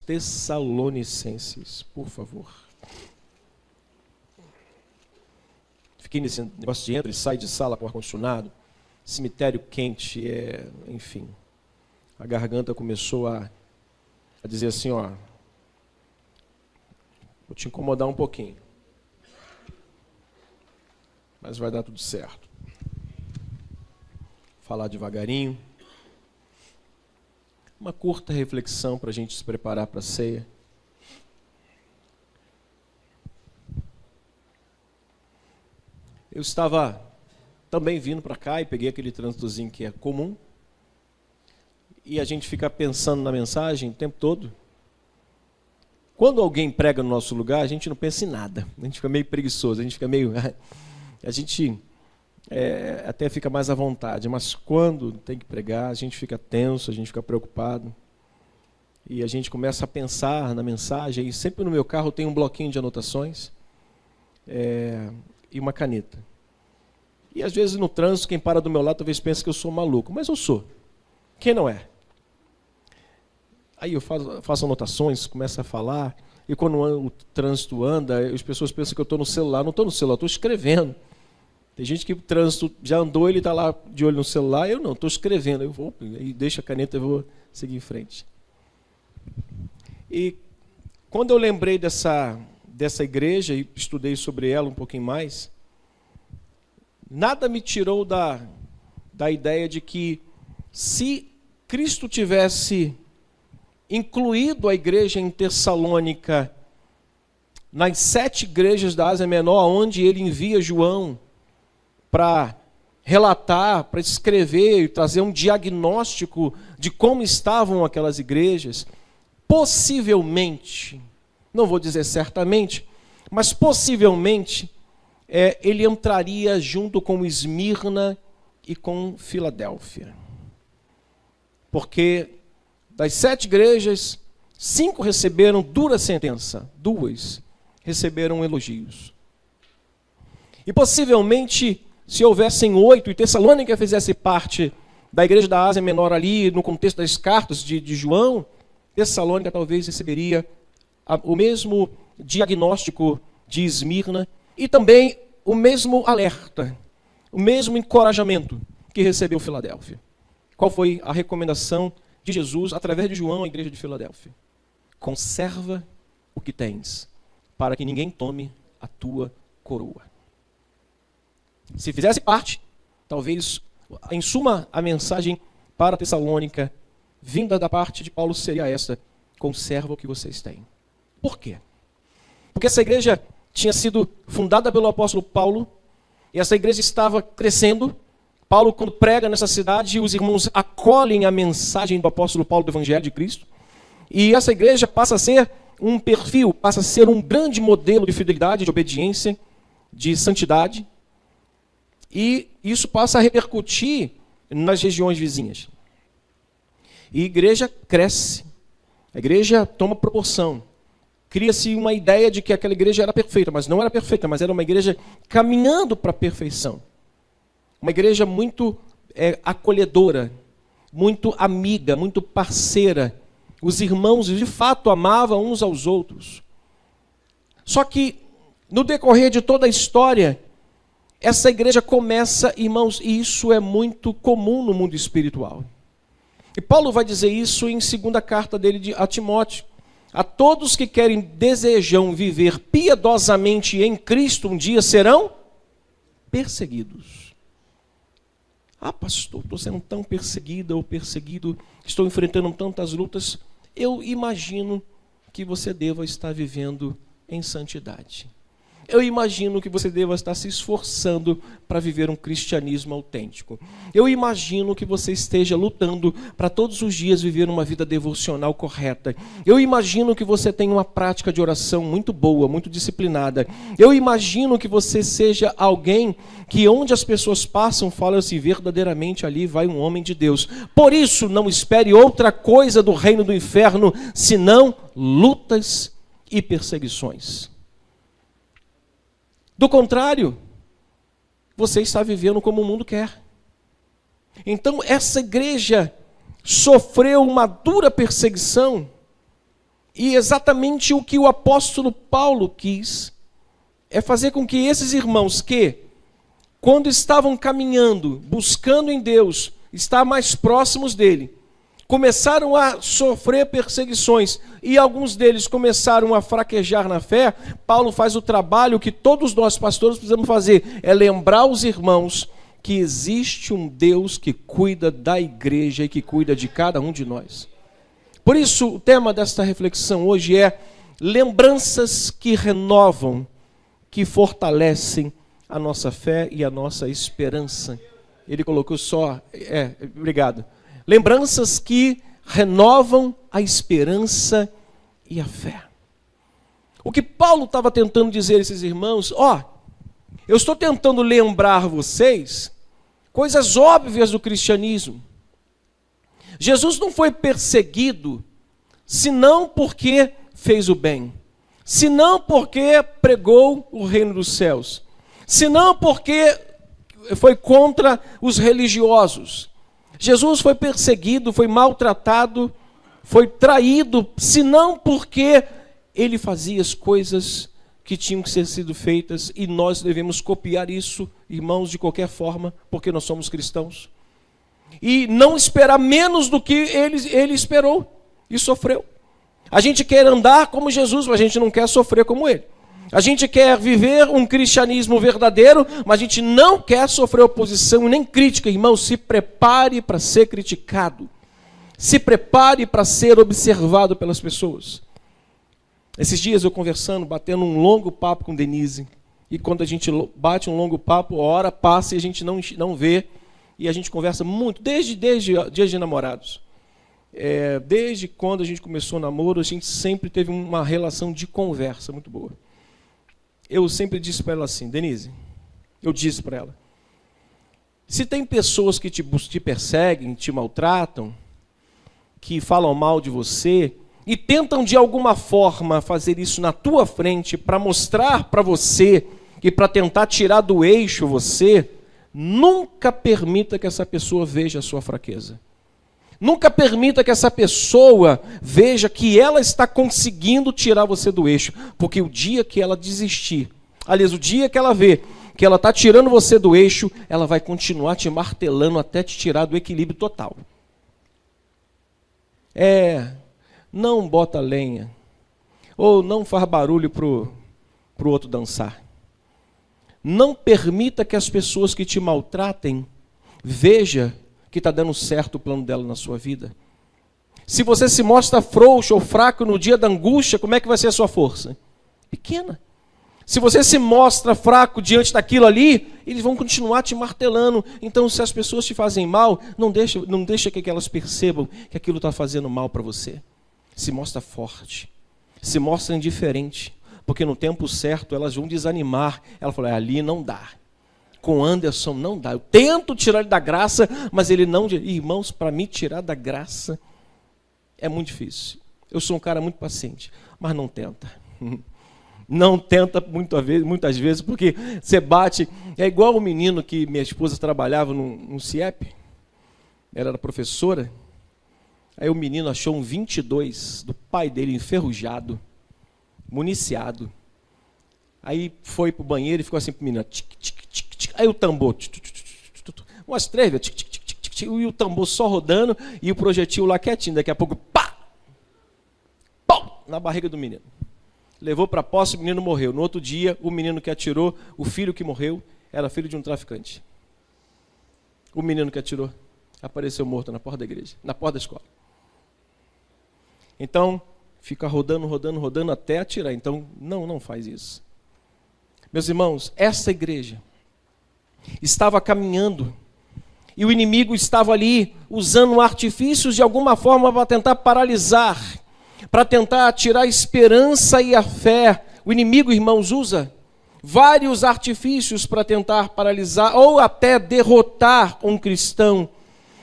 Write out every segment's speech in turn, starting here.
Tessalonicenses, por favor. Fiquei nesse negócio de entra e sai de sala com ar-condicionado, cemitério quente, enfim. A garganta começou a dizer assim, ó, vou te incomodar um pouquinho, mas vai dar tudo certo. Falar devagarinho. Uma curta reflexão para a gente se preparar para a ceia. Eu estava também vindo para cá e peguei aquele trânsitozinho que é comum. E a gente fica pensando na mensagem o tempo todo. Quando alguém prega no nosso lugar, a gente não pensa em nada. A gente fica meio preguiçoso, a gente fica meio... A gente até fica mais à vontade, mas quando tem que pregar, a gente fica tenso, a gente fica preocupado. E a gente começa a pensar na mensagem, e sempre no meu carro tem um bloquinho de anotações e uma caneta. E às vezes no trânsito, quem para do meu lado talvez pense que eu sou maluco, mas eu sou. Quem não é? Aí eu faço anotações, começo a falar, e quando o trânsito anda, as pessoas pensam que eu estou no celular. Não estou no celular, estou escrevendo. Tem gente que o trânsito já andou, ele está lá de olho no celular, eu não, estou escrevendo. Eu vou, e deixo a caneta e vou seguir em frente. E quando eu lembrei dessa igreja e estudei sobre ela um pouquinho mais, nada me tirou da ideia de que se Cristo tivesse incluído a igreja em Tessalônica nas 7 igrejas da Ásia Menor, onde ele envia João para relatar, para escrever e trazer um diagnóstico de como estavam aquelas igrejas, possivelmente, não vou dizer certamente, mas possivelmente, ele entraria junto com Esmirna e com Filadélfia. Porque das 7 igrejas, 5 receberam dura sentença, 2 receberam elogios. E possivelmente, se houvessem 8 e Tessalônica fizesse parte da igreja da Ásia Menor ali, no contexto das cartas de João, Tessalônica talvez receberia o mesmo diagnóstico de Esmirna e também o mesmo alerta, o mesmo encorajamento que recebeu Filadélfia. Qual foi a recomendação de Jesus através de João à igreja de Filadélfia? Conserva o que tens, para que ninguém tome a tua coroa. Se fizesse parte, talvez, em suma, a mensagem para Tessalônica, vinda da parte de Paulo, seria esta: conserva o que vocês têm. Por quê? Porque essa igreja tinha sido fundada pelo apóstolo Paulo, e essa igreja estava crescendo. Paulo, quando prega nessa cidade, os irmãos acolhem a mensagem do apóstolo Paulo do Evangelho de Cristo, e essa igreja passa a ser um perfil, passa a ser um grande modelo de fidelidade, de obediência, de santidade, e isso passa a repercutir nas regiões vizinhas. E a igreja cresce, a igreja toma proporção. Cria-se uma ideia de que aquela igreja era perfeita, mas não era perfeita, mas era uma igreja caminhando para a perfeição. Uma igreja muito acolhedora, muito amiga, muito parceira. Os irmãos, de fato, amavam uns aos outros. Só que, no decorrer de toda a história, essa igreja começa, irmãos, e isso é muito comum no mundo espiritual. E Paulo vai dizer isso em 2ª carta dele a Timóteo. A todos que desejam viver piedosamente em Cristo, um dia serão perseguidos. Ah, pastor, estou sendo tão perseguida ou perseguido, estou enfrentando tantas lutas. Eu imagino que você deva estar vivendo em santidade. Eu imagino que você deva estar se esforçando para viver um cristianismo autêntico. Eu imagino que você esteja lutando para todos os dias viver uma vida devocional correta. Eu imagino que você tenha uma prática de oração muito boa, muito disciplinada. Eu imagino que você seja alguém que onde as pessoas passam, falam assim, verdadeiramente ali vai um homem de Deus. Por isso, não espere outra coisa do reino do inferno, senão lutas e perseguições. Do contrário, você está vivendo como o mundo quer. Então, essa igreja sofreu uma dura perseguição E exatamente o que o apóstolo Paulo quis é fazer com que esses irmãos que, quando estavam caminhando, buscando em Deus, estar mais próximos dele, começaram a sofrer perseguições e alguns deles começaram a fraquejar na fé. Paulo faz o trabalho que todos nós pastores precisamos fazer, é lembrar os irmãos que existe um Deus que cuida da igreja e que cuida de cada um de nós. Por isso, o tema desta reflexão hoje é lembranças que renovam, que fortalecem a nossa fé e a nossa esperança. Ele colocou só, obrigado. Lembranças que renovam a esperança e a fé. O que Paulo estava tentando dizer a esses irmãos, eu estou tentando lembrar vocês coisas óbvias do cristianismo. Jesus não foi perseguido senão porque fez o bem, senão porque pregou o reino dos céus, senão porque foi contra os religiosos. Jesus foi perseguido, foi maltratado, foi traído, senão porque ele fazia as coisas que tinham que ser sido feitas, e nós devemos copiar isso, irmãos, de qualquer forma, porque nós somos cristãos. E não esperar menos do que ele esperou e sofreu. A gente quer andar como Jesus, mas a gente não quer sofrer como ele. A gente quer viver um cristianismo verdadeiro, mas a gente não quer sofrer oposição e nem crítica. Irmão, se prepare para ser criticado. Se prepare para ser observado pelas pessoas. Esses dias eu conversando, batendo um longo papo com Denise. E quando a gente bate um longo papo, a hora passa e a gente não vê. E a gente conversa muito, desde dias de namorados. Desde quando a gente começou o namoro, a gente sempre teve uma relação de conversa muito boa. Eu sempre disse para ela assim, Denise, eu disse para ela, se tem pessoas que te perseguem, te maltratam, que falam mal de você, e tentam de alguma forma fazer isso na tua frente, para mostrar para você, e para tentar tirar do eixo você, nunca permita que essa pessoa veja a sua fraqueza. Nunca permita que essa pessoa veja que ela está conseguindo tirar você do eixo. Porque o dia que ela desistir, aliás, o dia que ela vê que ela está tirando você do eixo, ela vai continuar te martelando até te tirar do equilíbrio total. Não bota lenha. Ou não faz barulho pro outro dançar. Não permita que as pessoas que te maltratem vejam que está dando certo o plano dela na sua vida. Se você se mostra frouxo ou fraco no dia da angústia, como é que vai ser a sua força? Pequena. Se você se mostra fraco diante daquilo ali, eles vão continuar te martelando. Então, se as pessoas te fazem mal, não deixa que elas percebam que aquilo está fazendo mal para você. Se mostra forte. Se mostra indiferente. Porque no tempo certo elas vão desanimar. Ela falou, ali não dá. Com Anderson não dá. Eu tento tirar ele da graça, mas ele não... Irmãos, para me tirar da graça é muito difícil. Eu sou um cara muito paciente, mas não tenta. Não tenta muitas vezes, porque você bate... É igual o menino que minha esposa trabalhava no CIEP. Ela era professora. Aí o menino achou um 22 do pai dele enferrujado, municiado. Aí foi pro banheiro e ficou assim pro menino, tic, tic, tic, tic. Aí o tambor, umas 3 vezes, tic, tic, tic, tic, tic, e o tambor só rodando e o projetil lá quietinho. Daqui a pouco, pá! Pum! Na barriga do menino. Levou para a posse, o menino morreu. No outro dia, o menino que atirou, o filho que morreu, era filho de um traficante. O menino que atirou apareceu morto na porta da igreja, na porta da escola. Então, fica rodando até atirar. Então, não faz isso. Meus irmãos, essa igreja estava caminhando e o inimigo estava ali usando artifícios de alguma forma para tentar paralisar, para tentar tirar a esperança e a fé. O inimigo, irmãos, usa vários artifícios para tentar paralisar ou até derrotar um cristão.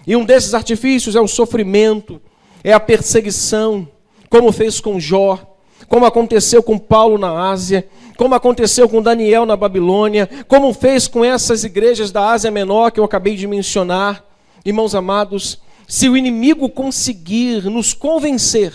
E um desses artifícios é o sofrimento, é a perseguição, como fez com Jó, como aconteceu com Paulo na Ásia, como aconteceu com Daniel na Babilônia, como fez com essas igrejas da Ásia Menor que eu acabei de mencionar. Irmãos amados, se o inimigo conseguir nos convencer,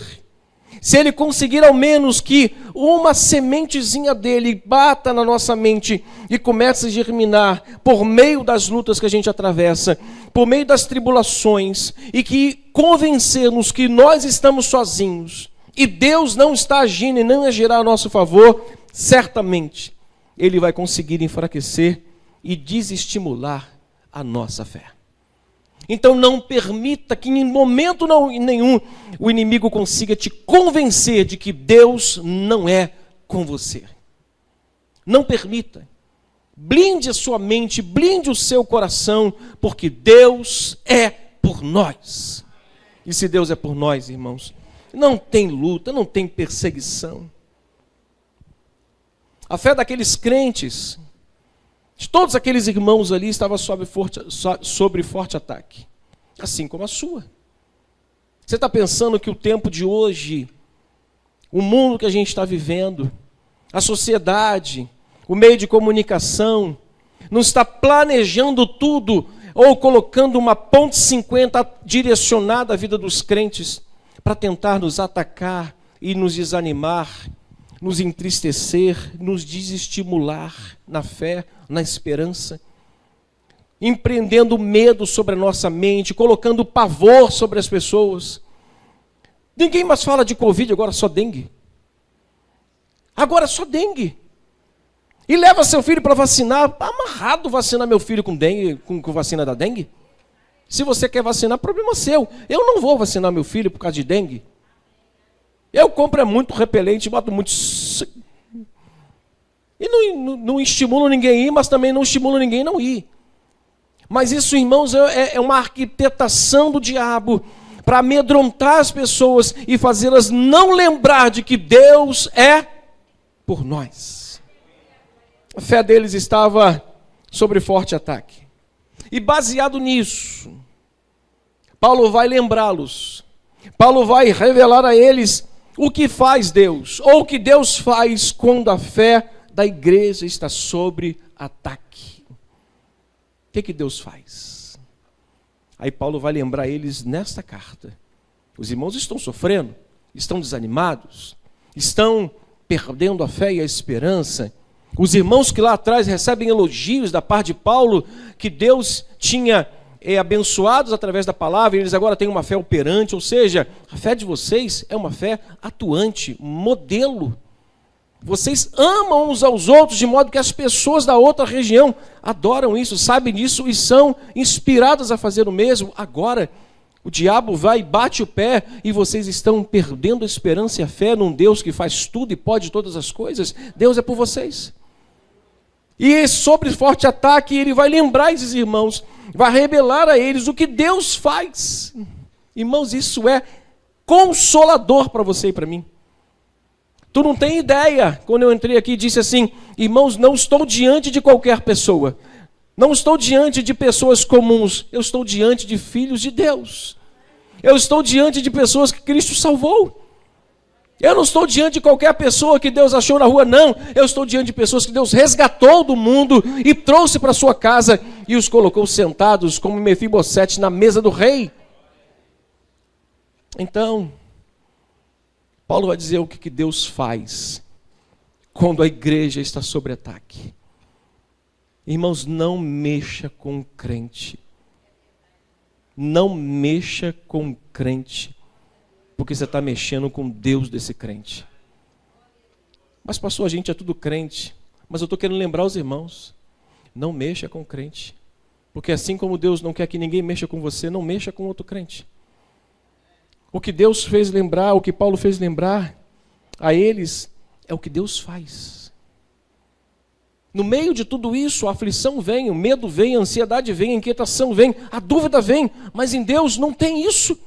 se Ele conseguir ao menos que uma sementezinha dele bata na nossa mente e comece a germinar por meio das lutas que a gente atravessa, por meio das tribulações, e que convencer-nos que nós estamos sozinhos e Deus não está agindo e não agirá a nosso favor, certamente Ele vai conseguir enfraquecer e desestimular a nossa fé. Então não permita que em momento nenhum o inimigo consiga te convencer de que Deus não é com você. Não permita. Blinde a sua mente, blinde o seu coração, porque Deus é por nós. E se Deus é por nós, irmãos, não tem luta, não tem perseguição. A fé daqueles crentes, de todos aqueles irmãos ali, estava sobre forte ataque, assim como a sua. Você está pensando que o tempo de hoje, o mundo que a gente está vivendo, a sociedade, o meio de comunicação, não está planejando tudo ou colocando uma ponte 50 direcionada à vida dos crentes para tentar nos atacar e nos desanimar, nos entristecer, nos desestimular na fé, na esperança, empreendendo medo sobre a nossa mente, colocando pavor sobre as pessoas. Ninguém mais fala de Covid, agora só dengue. Agora só dengue. E leva seu filho para vacinar. Está amarrado vacinar meu filho com dengue, com vacina da dengue? Se você quer vacinar, problema seu. Eu não vou vacinar meu filho por causa de dengue. Eu compro muito repelente, boto muito... E não estimulo ninguém a ir, mas também não estimulo ninguém a não ir. Mas isso, irmãos, é uma arquitetação do diabo para amedrontar as pessoas e fazê-las não lembrar de que Deus é por nós. A fé deles estava sob forte ataque. E baseado nisso, Paulo vai lembrá-los. Paulo vai revelar a eles o que faz Deus, ou o que Deus faz quando a fé da igreja está sob ataque. O que Deus faz? Aí Paulo vai lembrar eles nesta carta. Os irmãos estão sofrendo, estão desanimados, estão perdendo a fé e a esperança. Os irmãos que lá atrás recebem elogios da parte de Paulo, que Deus tinha abençoados através da palavra, e eles agora têm uma fé operante, ou seja, a fé de vocês é uma fé atuante, modelo. Vocês amam uns aos outros, de modo que as pessoas da outra região adoram isso, sabem disso e são inspiradas a fazer o mesmo. Agora, o diabo vai e bate o pé, e vocês estão perdendo a esperança e a fé num Deus que faz tudo e pode todas as coisas. Deus é por vocês. E sobre forte ataque, ele vai lembrar esses irmãos, vai revelar a eles o que Deus faz. Irmãos, isso é consolador para você e para mim. Tu não tem ideia, quando eu entrei aqui, disse assim: irmãos, não estou diante de qualquer pessoa, não estou diante de pessoas comuns, eu estou diante de filhos de Deus, eu estou diante de pessoas que Cristo salvou. Eu não estou diante de qualquer pessoa que Deus achou na rua, não. Eu estou diante de pessoas que Deus resgatou do mundo e trouxe para sua casa e os colocou sentados como Mefibosete na mesa do rei. Então, Paulo vai dizer o que Deus faz quando a igreja está sob ataque. Irmãos, não mexa com o crente. Não mexa com o crente. Porque você está mexendo com Deus desse crente. Mas pastor, a gente é tudo crente. Mas eu estou querendo lembrar os irmãos, não mexa com o crente. Porque assim como Deus não quer que ninguém mexa com você, não mexa com outro crente. O que Deus fez lembrar, o que Paulo fez lembrar a eles, é o que Deus faz. No meio de tudo isso, a aflição vem, o medo vem, a ansiedade vem, a inquietação vem, a dúvida vem, mas em Deus não tem isso.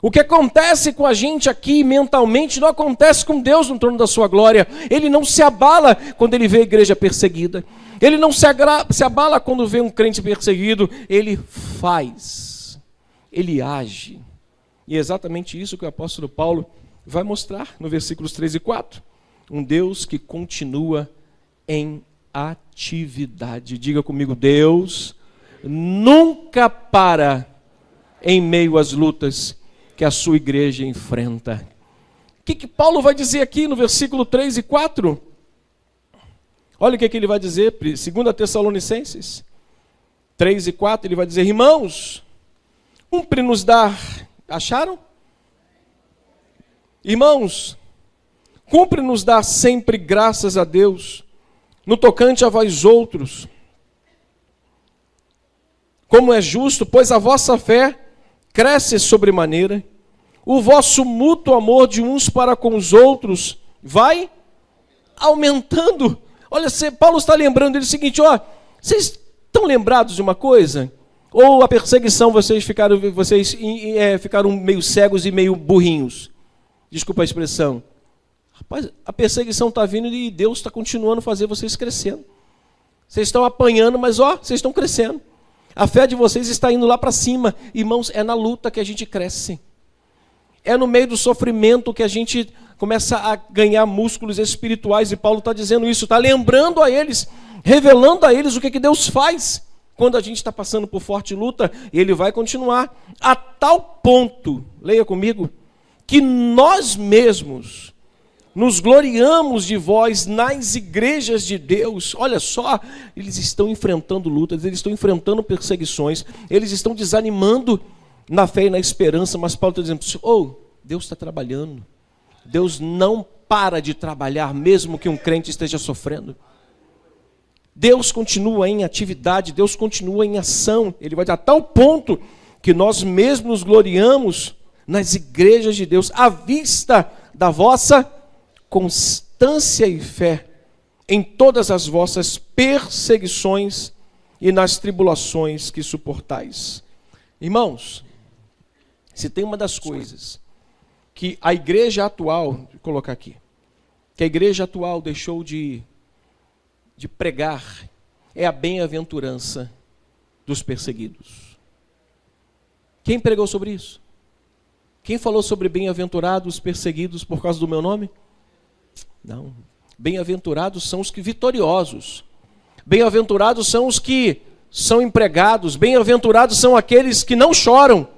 O que acontece com a gente aqui mentalmente não acontece com Deus no trono da sua glória. Ele não se abala quando ele vê a igreja perseguida. Ele não se abala quando vê um crente perseguido. Ele faz. Ele age. E é exatamente isso que o apóstolo Paulo vai mostrar no versículos 3 e 4. Um Deus que continua em atividade. Diga comigo: Deus nunca para em meio às lutas que a sua igreja enfrenta. que Paulo vai dizer aqui no versículo 3 e 4? Olha o que ele vai dizer, 2 Tessalonicenses 3 e 4, ele vai dizer: irmãos, cumpre-nos dar... Acharam? Irmãos, cumpre-nos dar sempre graças a Deus, no tocante a vós outros, como é justo, pois a vossa fé cresce sobremaneira, o vosso mútuo amor de uns para com os outros vai aumentando. Olha, Paulo está lembrando ele o seguinte: ó, vocês estão lembrados de uma coisa? Ou a perseguição vocês ficaram meio cegos e meio burrinhos? Desculpa a expressão. Rapaz, a perseguição está vindo e Deus está continuando a fazer vocês crescendo. Vocês estão apanhando, mas ó, vocês estão crescendo. A fé de vocês está indo lá para cima. Irmãos, é na luta que a gente cresce. É no meio do sofrimento que a gente começa a ganhar músculos espirituais. E Paulo está dizendo isso, está lembrando a eles, revelando a eles o que Deus faz quando a gente está passando por forte luta. E ele vai continuar a tal ponto, leia comigo, que nós mesmos nos gloriamos de vós nas igrejas de Deus. Olha só, eles estão enfrentando lutas, eles estão enfrentando perseguições, eles estão desanimando na fé e na esperança, mas Paulo está dizendo: Deus está trabalhando. Deus não para de trabalhar, mesmo que um crente esteja sofrendo. Deus continua em atividade, Deus continua em ação. Ele vai a tal ponto que nós mesmos nos gloriamos nas igrejas de Deus, à vista da vossa constância e fé em todas as vossas perseguições e nas tribulações que suportais. Irmãos, se tem uma das coisas que a igreja atual, vou colocar aqui, que a igreja atual deixou de pregar, é a bem-aventurança dos perseguidos. Quem pregou sobre isso? Quem falou sobre bem-aventurados perseguidos por causa do meu nome? Não. Bem-aventurados são os que vitoriosos. Bem-aventurados são os que são empregados. Bem-aventurados são aqueles que não choram.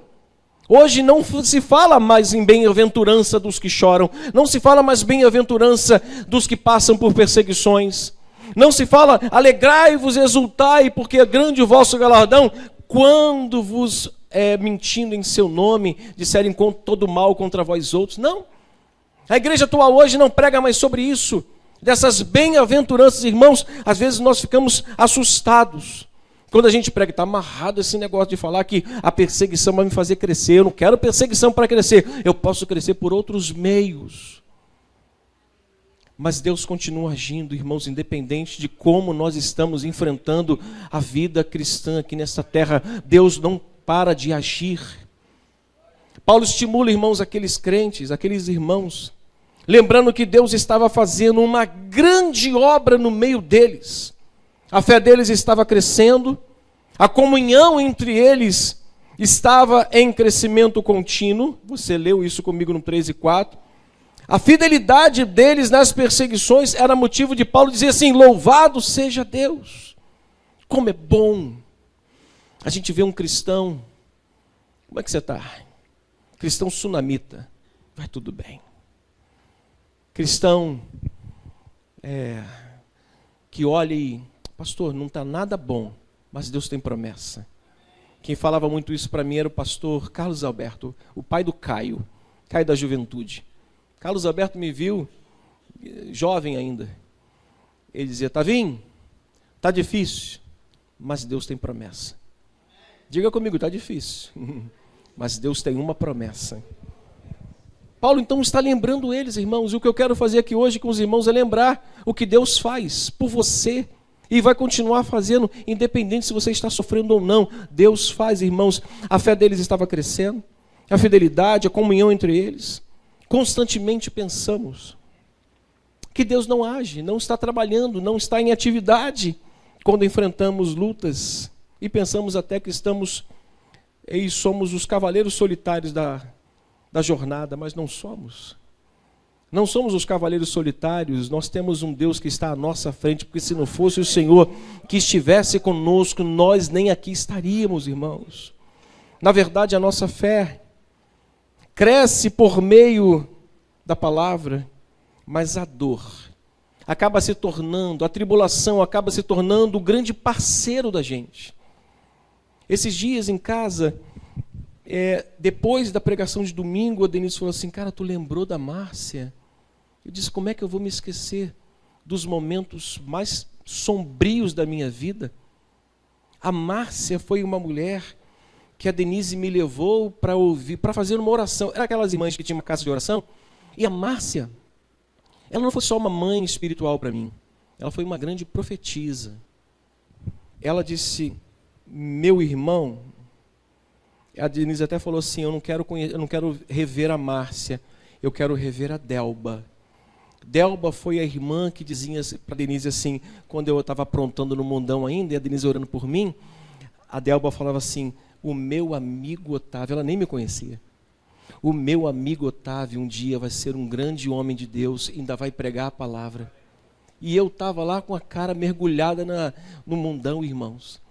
Hoje não se fala mais em bem-aventurança dos que choram. Não se fala mais bem-aventurança dos que passam por perseguições. Não se fala alegrai-vos, exultai, porque é grande o vosso galardão, quando vos mentindo em seu nome, disserem todo mal contra vós outros. Não. A igreja atual hoje não prega mais sobre isso. Dessas bem-aventuranças, irmãos, às vezes nós ficamos assustados. Quando a gente prega, está amarrado esse negócio de falar que a perseguição vai me fazer crescer. Eu não quero perseguição para crescer. Eu posso crescer por outros meios. Mas Deus continua agindo, irmãos, independente de como nós estamos enfrentando a vida cristã aqui nesta terra. Deus não para de agir. Paulo estimula, irmãos, aqueles crentes, aqueles irmãos, lembrando que Deus estava fazendo uma grande obra no meio deles. A fé deles estava crescendo, a comunhão entre eles estava em crescimento contínuo. Você leu isso comigo no 3 e 4. A fidelidade deles nas perseguições era motivo de Paulo dizer assim: louvado seja Deus. Como é bom a gente vê um cristão. Como é que você está? Cristão sunamita. Vai tudo bem. Cristão que olha e... pastor, não está nada bom, mas Deus tem promessa. Quem falava muito isso para mim era o pastor Carlos Alberto, o pai do Caio da juventude. Carlos Alberto me viu, jovem ainda. Ele dizia: Tavinho, está difícil, mas Deus tem promessa. Diga comigo, está difícil, mas Deus tem uma promessa. Paulo então está lembrando eles, irmãos, e o que eu quero fazer aqui hoje com os irmãos é lembrar o que Deus faz por você. E vai continuar fazendo, independente se você está sofrendo ou não. Deus faz, irmãos. A fé deles estava crescendo, a fidelidade, a comunhão entre eles. Constantemente pensamos que Deus não age, não está trabalhando, não está em atividade quando enfrentamos lutas e pensamos até que somos os cavaleiros solitários da jornada, mas não somos. Não somos os cavaleiros solitários, nós temos um Deus que está à nossa frente, porque se não fosse o Senhor que estivesse conosco, nós nem aqui estaríamos, irmãos. Na verdade, a nossa fé cresce por meio da palavra, mas a dor acaba se tornando, a tribulação acaba se tornando o grande parceiro da gente. Esses dias em casa, depois da pregação de domingo, a Denise falou assim, cara, tu lembrou da Márcia? Eu disse, como é que eu vou me esquecer dos momentos mais sombrios da minha vida? A Márcia foi uma mulher que a Denise me levou para ouvir, para fazer uma oração. Era aquelas irmãs que tinham uma casa de oração. E a Márcia, ela não foi só uma mãe espiritual para mim. Ela foi uma grande profetisa. Ela disse, meu irmão, a Denise até falou assim, eu não quero rever a Márcia, eu quero rever a Delba. Delba foi a irmã que dizia para a Denise assim, quando eu estava aprontando no mundão ainda, e a Denise orando por mim, a Delba falava assim, o meu amigo Otávio, ela nem me conhecia, o meu amigo Otávio um dia vai ser um grande homem de Deus, ainda vai pregar a palavra. E eu estava lá com a cara mergulhada no mundão, irmãos.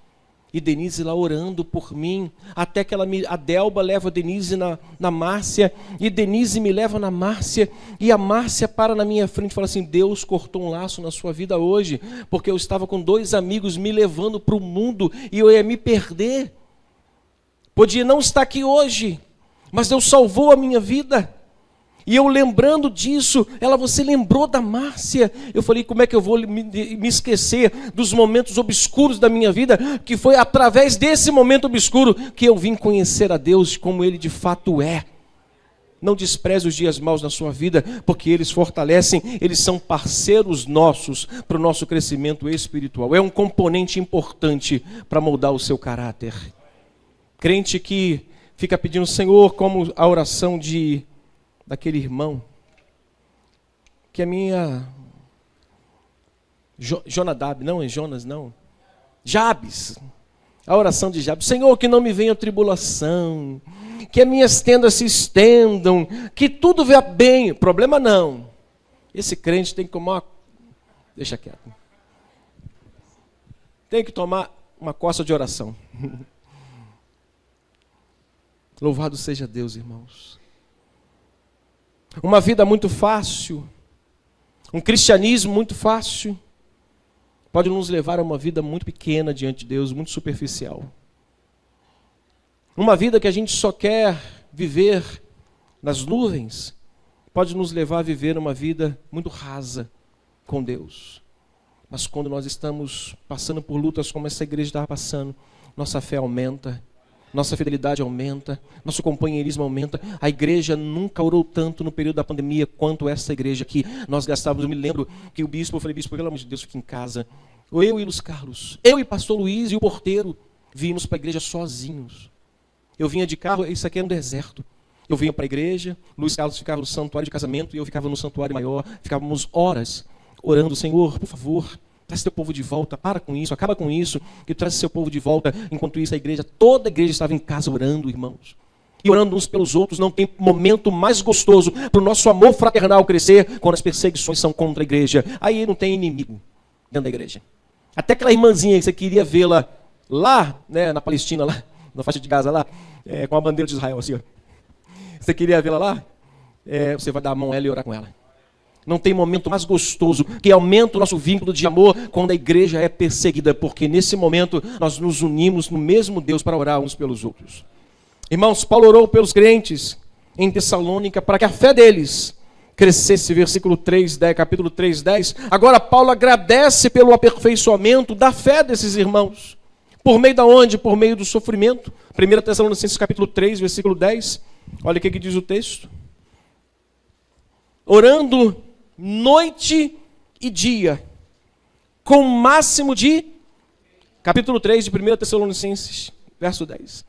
E Denise lá orando por mim, até que a Delba leva a Denise na Márcia, e Denise me leva na Márcia, e a Márcia para na minha frente e fala assim, Deus cortou um laço na sua vida hoje, porque eu estava com 2 amigos me levando para o mundo, e eu ia me perder. Podia não estar aqui hoje, mas Deus salvou a minha vida. E eu lembrando disso, você lembrou da Márcia? Eu falei, como é que eu vou me esquecer dos momentos obscuros da minha vida, que foi através desse momento obscuro que eu vim conhecer a Deus como Ele de fato é. Não despreze os dias maus na sua vida, porque eles fortalecem, eles são parceiros nossos para o nosso crescimento espiritual. É um componente importante para moldar o seu caráter. Crente que fica pedindo, Senhor, como a oração daquele irmão, que a minha... Jonadab, não é Jonas, não. Jabes, a oração de Jabes. Senhor, que não me venha tribulação, que as minhas tendas se estendam, que tudo vá bem. Problema não. Esse crente tem que tomar... Deixa quieto. Tem que tomar uma coça de oração. Louvado seja Deus, irmãos. Uma vida muito fácil, um cristianismo muito fácil, pode nos levar a uma vida muito pequena diante de Deus, muito superficial. Uma vida que a gente só quer viver nas nuvens, pode nos levar a viver uma vida muito rasa com Deus. Mas quando nós estamos passando por lutas como essa igreja está passando, nossa fé aumenta, nossa fidelidade aumenta, nosso companheirismo aumenta. A igreja nunca orou tanto no período da pandemia quanto essa igreja aqui. Nós gastávamos, eu me lembro que o bispo, eu falei, bispo, pelo amor de Deus, fique em casa. Eu e Luiz Carlos, eu e pastor Luiz e o porteiro, vimos para a igreja sozinhos. Eu vinha de carro, isso aqui era um deserto. Eu vinha para a igreja, Luiz Carlos ficava no santuário de casamento e eu ficava no santuário maior. Ficávamos horas orando, Senhor, por favor, traz teu povo de volta, para com isso, acaba com isso, que traz seu povo de volta. Enquanto isso, toda a igreja estava em casa orando, irmãos. E orando uns pelos outros. Não tem momento mais gostoso para o nosso amor fraternal crescer quando as perseguições são contra a igreja. Aí não tem inimigo dentro da igreja. Até aquela irmãzinha que você queria vê-la lá, né, na Palestina, lá, na faixa de Gaza, lá, com a bandeira de Israel, assim, ó. Você queria vê-la lá? Você vai dar a mão a ela e orar com ela. Não tem momento mais gostoso que aumenta o nosso vínculo de amor quando a igreja é perseguida, porque nesse momento nós nos unimos no mesmo Deus para orar uns pelos outros. Irmãos, Paulo orou pelos crentes em Tessalônica para que a fé deles crescesse, versículo 3, 10, capítulo 3, 10. Agora Paulo agradece pelo aperfeiçoamento da fé desses irmãos. Por meio da onde? Por meio do sofrimento. 1 Tessalonicenses capítulo 3, versículo 10. Olha o que diz o texto. Orando noite e dia, com o máximo de, capítulo 3 de 1 Tessalonicenses, verso 10.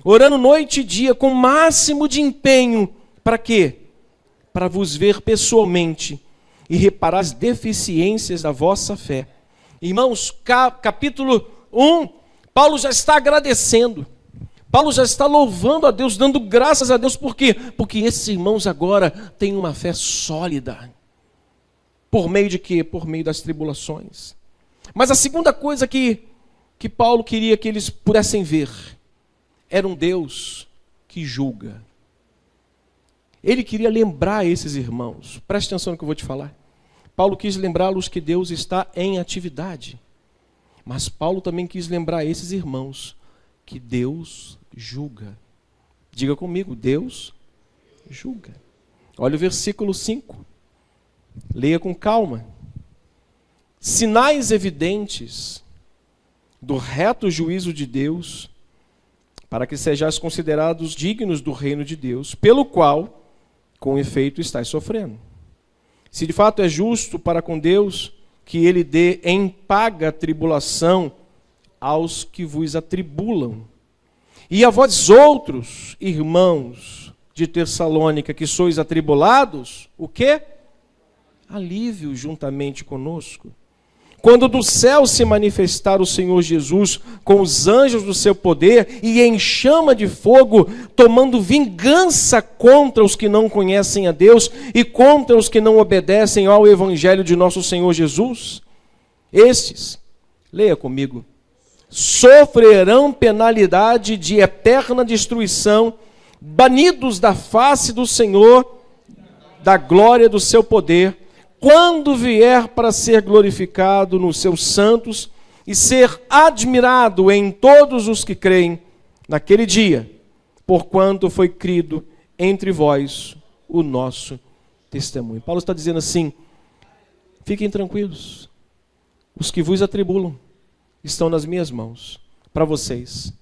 Orando noite e dia, com o máximo de empenho, para quê? Para vos ver pessoalmente e reparar as deficiências da vossa fé. Irmãos, capítulo 1, Paulo já está agradecendo. Paulo já está louvando a Deus, dando graças a Deus. Por quê? Porque esses irmãos agora têm uma fé sólida. Por meio de quê? Por meio das tribulações. Mas a segunda coisa que Paulo queria que eles pudessem ver era um Deus que julga. Ele queria lembrar esses irmãos. Preste atenção no que eu vou te falar. Paulo quis lembrá-los que Deus está em atividade. Mas Paulo também quis lembrar esses irmãos que Deus julga. Diga comigo, Deus julga. Olha o versículo 5. Leia com calma. Sinais evidentes do reto juízo de Deus, para que sejais considerados dignos do reino de Deus, pelo qual, com efeito, estáis sofrendo. Se de fato é justo para com Deus que ele dê em paga tribulação aos que vos atribulam. E a vós outros, irmãos de Tessalônica, que sois atribulados, o quê? Alívio juntamente conosco. Quando do céu se manifestar o Senhor Jesus com os anjos do seu poder e em chama de fogo, tomando vingança contra os que não conhecem a Deus e contra os que não obedecem ao evangelho de nosso Senhor Jesus, estes, leia comigo, sofrerão penalidade de eterna destruição, banidos da face do Senhor, da glória do seu poder, quando vier para ser glorificado nos seus santos e ser admirado em todos os que creem naquele dia, porquanto foi crido entre vós o nosso testemunho. Paulo está dizendo assim, fiquem tranquilos, os que vos atribulam estão nas minhas mãos, para vocês,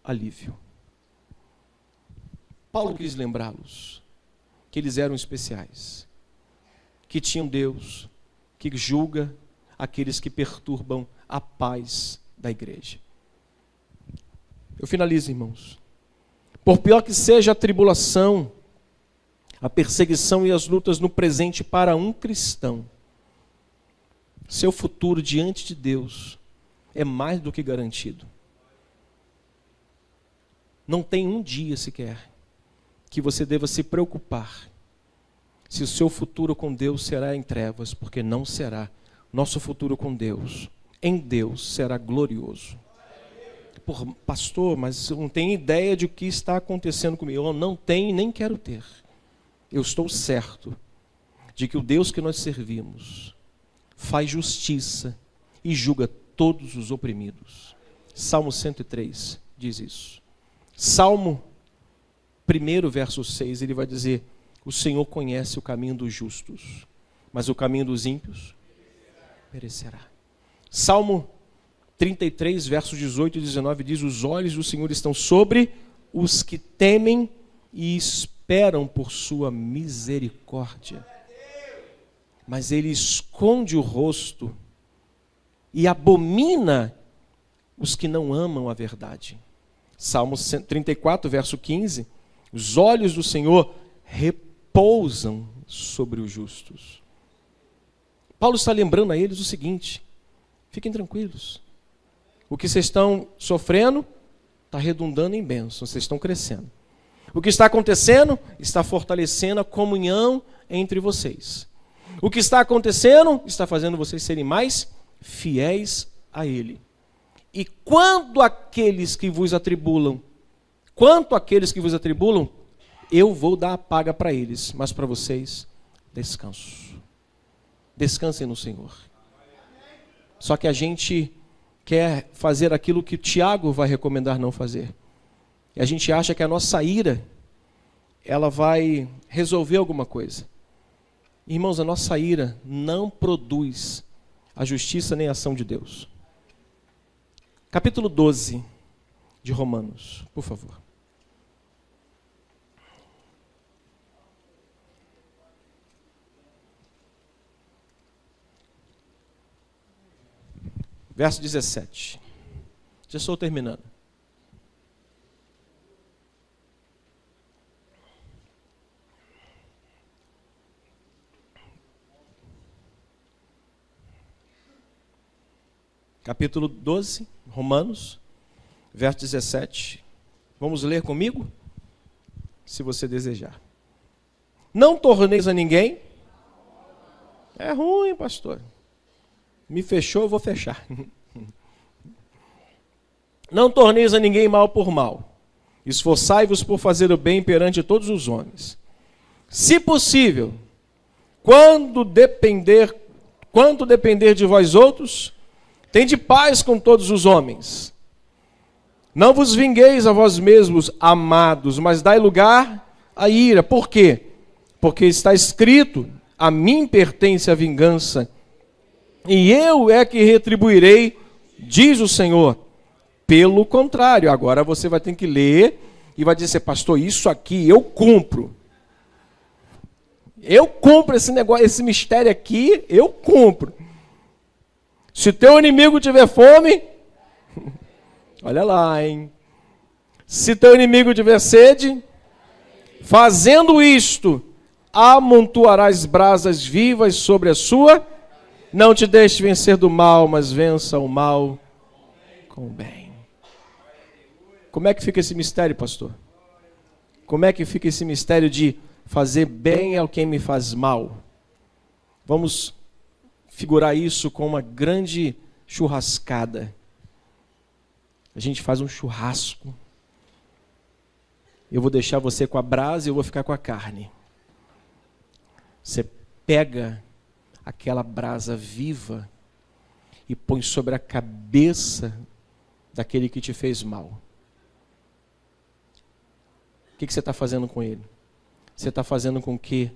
alívio. Paulo quis lembrá-los que eles eram especiais, que tinham Deus, que julga aqueles que perturbam a paz da igreja. Eu finalizo, irmãos. Por pior que seja a tribulação, a perseguição e as lutas no presente para um cristão, seu futuro diante de Deus é mais do que garantido. Não tem um dia sequer que você deva se preocupar se o seu futuro com Deus será em trevas, porque não será. Nosso futuro com Deus, em Deus, será glorioso. Pastor, mas eu não tenho ideia de o que está acontecendo comigo. Eu não tenho e nem quero ter. Eu estou certo de que o Deus que nós servimos faz justiça e julga todos os oprimidos. Salmo 103 diz isso. Salmo 1, verso 6, ele vai dizer: o Senhor conhece o caminho dos justos, mas o caminho dos ímpios perecerá. Salmo 33, versos 18 e 19 diz: os olhos do Senhor estão sobre os que temem e esperam por sua misericórdia. Mas ele esconde o rosto e abomina os que não amam a verdade. Salmo 34, verso 15: os olhos do Senhor repousam sobre os justos. Paulo está lembrando a eles o seguinte: fiquem tranquilos. O que vocês estão sofrendo está redundando em bênção, vocês estão crescendo. O que está acontecendo está fortalecendo a comunhão entre vocês. O que está acontecendo está fazendo vocês serem mais fiéis a Ele. E quanto àqueles que vos atribulam, eu vou dar a paga para eles, mas para vocês, descanso. Descansem no Senhor. Só que a gente quer fazer aquilo que Tiago vai recomendar não fazer. E a gente acha que a nossa ira, ela vai resolver alguma coisa. Irmãos, a nossa ira não produz a justiça nem a ação de Deus. Capítulo 12 de Romanos, por favor. Verso 17. Já estou terminando. Capítulo 12, Romanos, verso 17. Vamos ler comigo? Se você desejar. Não torneis a ninguém. É ruim, pastor. Me fechou, eu vou fechar. Não torneis a ninguém mal por mal. Esforçai-vos por fazer o bem perante todos os homens. se possível, quando depender de vós outros, tende paz com todos os homens. Não vos vingueis a vós mesmos, amados, mas dai lugar à ira. Por quê? Porque está escrito, a mim pertence a vingança, e eu é que retribuirei, diz o Senhor. Pelo contrário, agora você vai ter que ler e vai dizer, pastor, isso aqui eu cumpro. Eu cumpro esse negócio, esse mistério aqui, eu cumpro. Se teu inimigo tiver fome, olha lá, hein? Se teu inimigo tiver sede, fazendo isto, amontoarás brasas vivas sobre a sua. Não te deixes vencer do mal, mas vença o mal com o bem. Como é que fica esse mistério, pastor? Como é que fica esse mistério de fazer bem ao quem me faz mal? Vamos figurar isso com uma grande churrascada. A gente faz um churrasco. Eu vou deixar você com a brasa e eu vou ficar com a carne. Você pega aquela brasa viva e põe sobre a cabeça daquele que te fez mal. O que você está fazendo com ele? Você está fazendo com que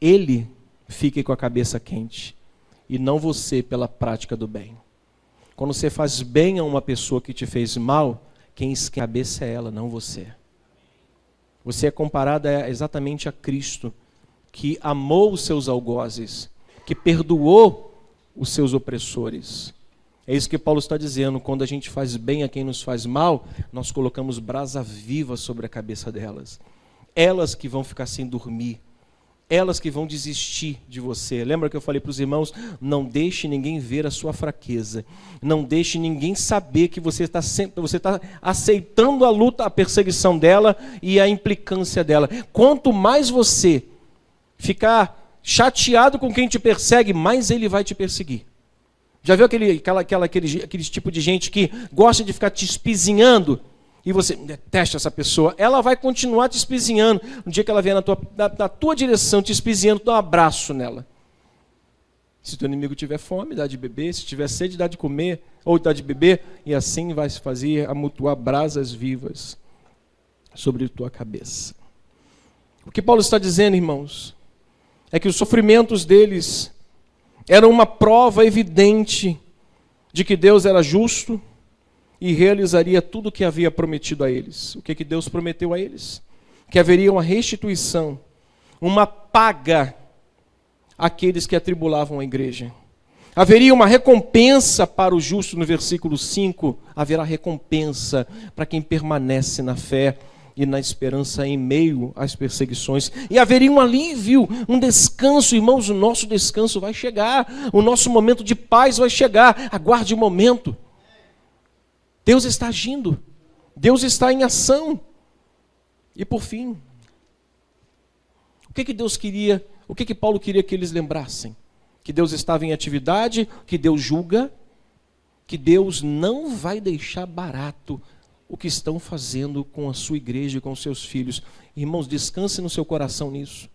ele fique com a cabeça quente e não você pela prática do bem. Quando você faz bem a uma pessoa que te fez mal, quem esquenta a cabeça é ela, não você. Você é comparado exatamente a Cristo, que amou os seus algozes, que perdoou os seus opressores. É isso que Paulo está dizendo, quando a gente faz bem a quem nos faz mal, nós colocamos brasa viva sobre a cabeça delas. Elas que vão ficar sem dormir, elas que vão desistir de você. Lembra que eu falei para os irmãos, não deixe ninguém ver a sua fraqueza, não deixe ninguém saber que você está aceitando a luta, a perseguição dela e a implicância dela. Quanto mais você ficar chateado com quem te persegue, mais ele vai te perseguir. Já viu aquele tipo de gente que gosta de ficar te espizinhando e você detesta essa pessoa? Ela vai continuar te espizinhando. No dia que ela vier na tua direção te espizinhando, dá um abraço nela. Se teu inimigo tiver fome, dá de beber. Se tiver sede, dá de comer ou dá de beber. E assim vai se fazer amontoar brasas vivas sobre tua cabeça. O que Paulo está dizendo, irmãos, é que os sofrimentos deles era uma prova evidente de que Deus era justo e realizaria tudo o que havia prometido a eles. O que Deus prometeu a eles? Que haveria uma restituição, uma paga àqueles que atribulavam a igreja. Haveria uma recompensa para o justo, no versículo 5, haverá recompensa para quem permanece na fé e na esperança em meio às perseguições. E haveria um alívio, um descanso. Irmãos, o nosso descanso vai chegar. O nosso momento de paz vai chegar. Aguarde um momento. Deus está agindo. Deus está em ação. E por fim, o que Deus queria, o que Paulo queria que eles lembrassem? Que Deus estava em atividade, que Deus julga, que Deus não vai deixar barato o que estão fazendo com a sua igreja e com os seus filhos. Irmãos, descanse no seu coração nisso.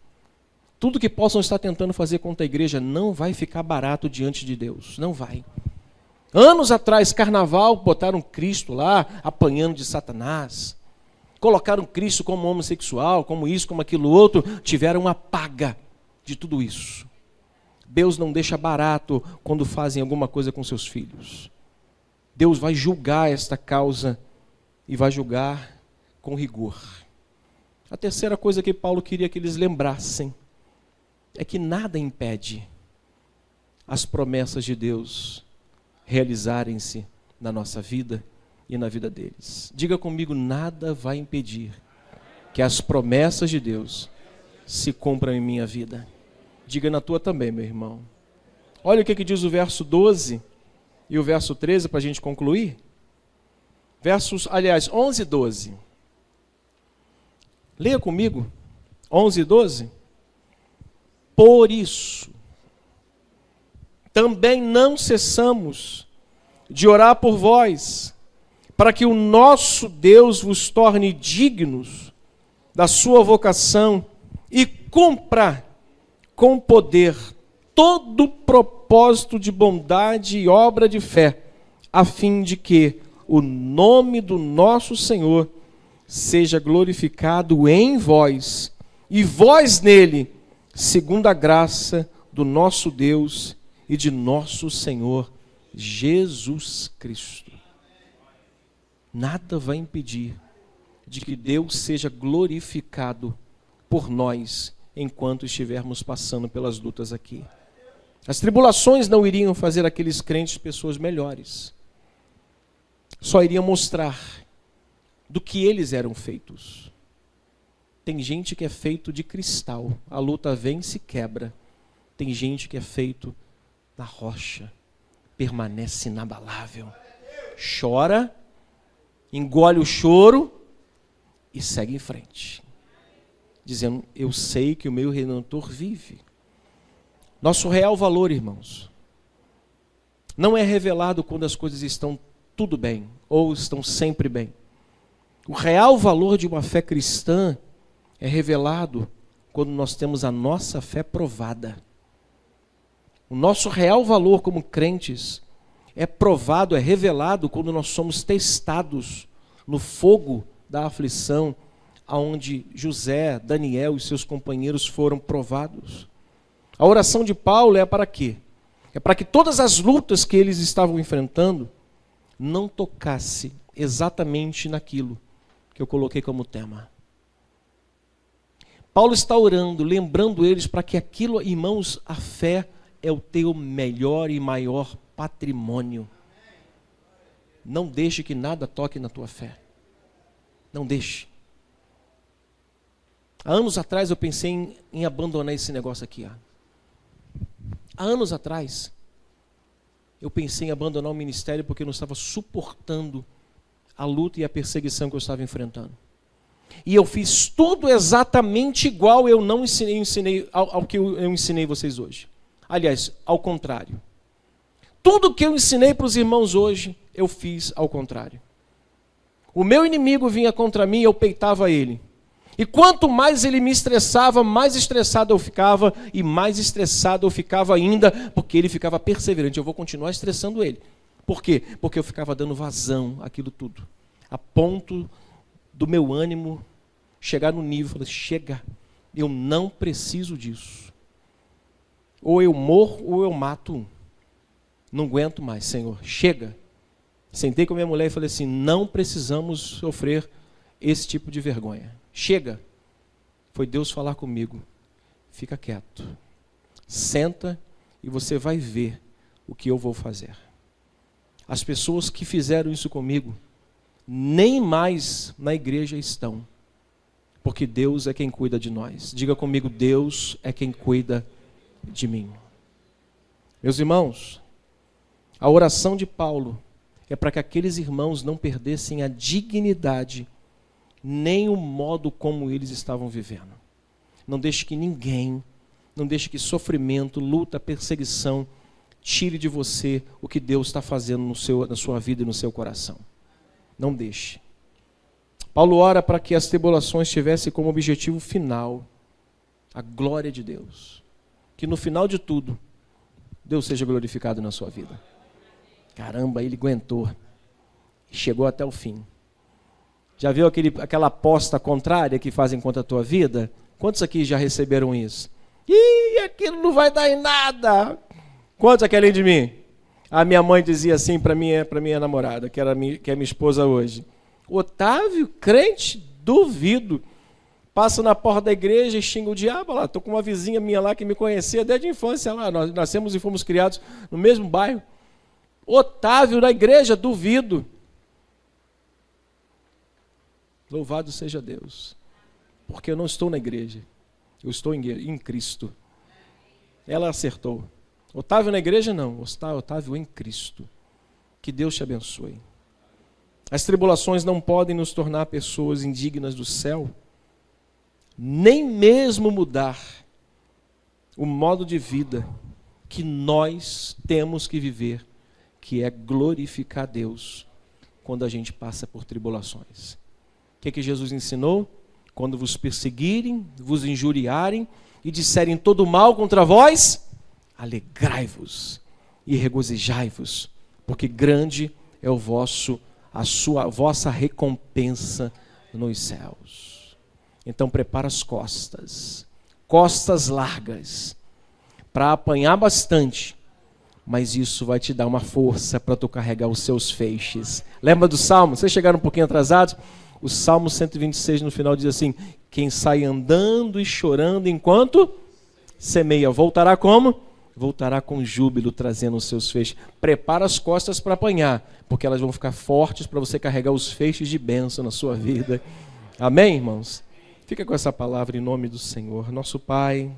Tudo que possam estar tentando fazer contra a igreja não vai ficar barato diante de Deus. Não vai. Anos atrás, carnaval, botaram Cristo lá, apanhando de Satanás. Colocaram Cristo como homossexual, como isso, como aquilo outro. Tiveram uma paga de tudo isso. Deus não deixa barato quando fazem alguma coisa com seus filhos. Deus vai julgar esta causa e vai julgar com rigor. A terceira coisa que Paulo queria que eles lembrassem é que nada impede as promessas de Deus realizarem-se na nossa vida e na vida deles. Diga comigo, nada vai impedir que as promessas de Deus se cumpram em minha vida. Diga na tua também, meu irmão. Olha o que diz o verso 12 e o verso 13 para a gente concluir. 11 e 12. Leia comigo. 11 e 12. Por isso, também não cessamos de orar por vós, para que o nosso Deus vos torne dignos da sua vocação e cumpra com poder todo propósito de bondade e obra de fé, a fim de que o nome do nosso Senhor seja glorificado em vós, e vós nele, segundo a graça do nosso Deus e de nosso Senhor Jesus Cristo. Nada vai impedir de que Deus seja glorificado por nós enquanto estivermos passando pelas lutas aqui. As tribulações não iriam fazer aqueles crentes pessoas melhores. Só iriam mostrar do que eles eram feitos. Tem gente que é feito de cristal, a luta vem e se quebra. Tem gente que é feito na rocha, permanece inabalável. Chora, engole o choro e segue em frente, dizendo: eu sei que o meu Redentor vive. Nosso real valor, irmãos, não é revelado quando as coisas estão tudo bem, ou estão sempre bem. O real valor de uma fé cristã é revelado quando nós temos a nossa fé provada. O nosso real valor como crentes é provado, é revelado quando nós somos testados no fogo da aflição, aonde José, Daniel e seus companheiros foram provados. A oração de Paulo é para quê? É para que todas as lutas que eles estavam enfrentando não tocasse exatamente naquilo que eu coloquei como tema. Paulo está orando, lembrando eles para que aquilo, irmãos, a fé é o teu melhor e maior patrimônio. Não deixe que nada toque na tua fé. Não deixe. Há anos atrás eu pensei em abandonar esse negócio aqui. Há anos atrás eu pensei em abandonar o ministério porque eu não estava suportando a luta e a perseguição que eu estava enfrentando. E eu fiz tudo exatamente igual eu não ensinei ao que eu ensinei vocês hoje. Aliás, ao contrário. Tudo que eu ensinei para os irmãos hoje, eu fiz ao contrário. O meu inimigo vinha contra mim e eu peitava ele. E quanto mais ele me estressava, mais estressado eu ficava, e mais estressado eu ficava ainda, porque ele ficava perseverante. Eu vou continuar estressando ele. Por quê? Porque eu ficava dando vazão àquilo tudo. A ponto do meu ânimo chegar no nível, falei: chega, eu não preciso disso. Ou eu morro ou eu mato um. Não aguento mais, Senhor, chega. Sentei com a minha mulher e falei assim: não precisamos sofrer esse tipo de vergonha. Chega. Foi Deus falar comigo: fica quieto, senta e você vai ver o que eu vou fazer. As pessoas que fizeram isso comigo nem mais na igreja estão, porque Deus é quem cuida de nós. Diga comigo: Deus é quem cuida de mim. Meus irmãos, a oração de Paulo é para que aqueles irmãos não perdessem a dignidade, nem o modo como eles estavam vivendo. Não deixe que ninguém, não deixe que sofrimento, luta, perseguição tire de você o que Deus está fazendo na sua vida e no seu coração. Não deixe. Paulo ora para que as tribulações tivessem como objetivo final a glória de Deus. Que no final de tudo, Deus seja glorificado na sua vida. Caramba, ele aguentou. Chegou até o fim. Já viu aquela aposta contrária que fazem contra a tua vida? Quantos aqui já receberam isso? Ih, aquilo não vai dar em nada. Quantos aqui além de mim? A minha mãe dizia assim para minha namorada, que é minha esposa hoje: Otávio, crente, duvido. Passa na porta da igreja e xinga o diabo. Lá, estou com uma vizinha minha lá que me conhecia desde a infância lá. Nós nascemos e fomos criados no mesmo bairro. Otávio na igreja, duvido. Louvado seja Deus. Porque eu não estou na igreja. Eu estou em Cristo. Ela acertou. Otávio na igreja não. Otávio em Cristo. Que Deus te abençoe. As tribulações não podem nos tornar pessoas indignas do céu, nem mesmo mudar o modo de vida que nós temos que viver, que é glorificar Deus quando a gente passa por tribulações. O que Jesus ensinou? quando vos perseguirem, vos injuriarem e disserem todo mal contra vós, alegrai-vos e regozijai-vos, porque grande é a vossa recompensa nos céus. Então prepara as costas largas, para apanhar bastante, mas isso vai te dar uma força para tu carregar os seus feixes. Lembra do Salmo? Vocês chegaram um pouquinho atrasados? O Salmo 126 no final diz assim: quem sai andando e chorando enquanto semeia, voltará como? Voltará com júbilo, trazendo os seus feixes. Prepara as costas para apanhar, porque elas vão ficar fortes para você carregar os feixes de bênção na sua vida. Amém, irmãos? Fica com essa palavra em nome do Senhor. Nosso Pai,